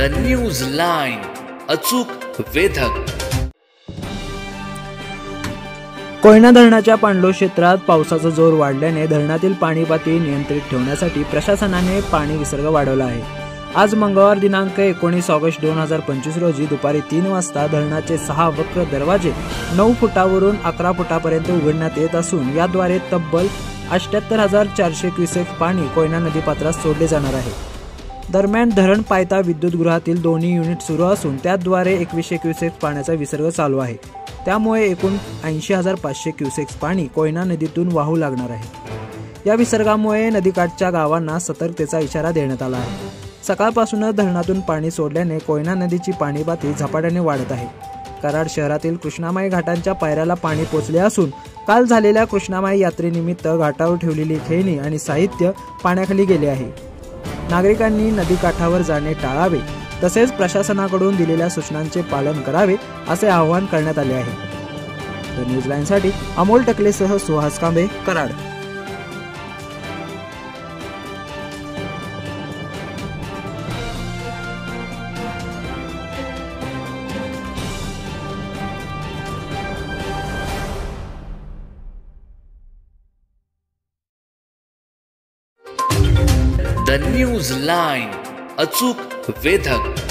The news line, अचूक वेधक। कोयना धरणाच्या पाणलोट क्षेत्रात पावसाचा जोर वाढल्याने धरणातील पाणी पातळी नियंत्रित ठेवण्यासाठी प्रशासनाने पाणी विसर्ग वाढवला आहे। आज मंगळवार दिनांक 19 ऑगस्ट 2025 रोजी दुपारी 3 वाजता धरणाचे 6 वक्र दरवाजे 9 फुटावरून 11 फुटापर्यंत उघडण्यात येत असून याद्वारे तब्बल 78,400 क्युसेक पाणी कोयना नदीपात्रात सोडले जाणार आहे। दरम्यान धरण पायथा विद्युतगृहातील दोन्ही युनिट सुरू असून त्याद्वारे 2100 क्युसेक पाण्याचा विसर्ग चालू आहे। त्यामुळे एकूण 80,500 क्युसेक्स पाणी कोयना नदीतून वाहू लागणार आहे। या विसर्गामुळे नदीकाठच्या गावांना सतर्कतेचा इशारा देण्यात आला आहे। सकाळपासूनच धरणातून पाणी सोडल्याने कोयना नदीची पाणी पातळी झपाट्याने वाढत आहे। कराड शहरातील कृष्णामाई घाटांच्या पायऱ्याला पाणी पोचले असून काल झालेल्या कृष्णामाई यात्रेनिमित्त घाटावर ठेवलेली खेळणी आणि साहित्य पाण्याखाली गेले आहे। नागरिकांनी नदीकाठावर जाणे टाळावे तसेच प्रशासनाकडून दिलेल्या सूचनांचे पालन करावे असे आवाहन करण्यात आले आहे। द न्यूज लाईन साठी Amol टकलेसह Suhas Kambe, Karad. The news line, अचूक वेधक।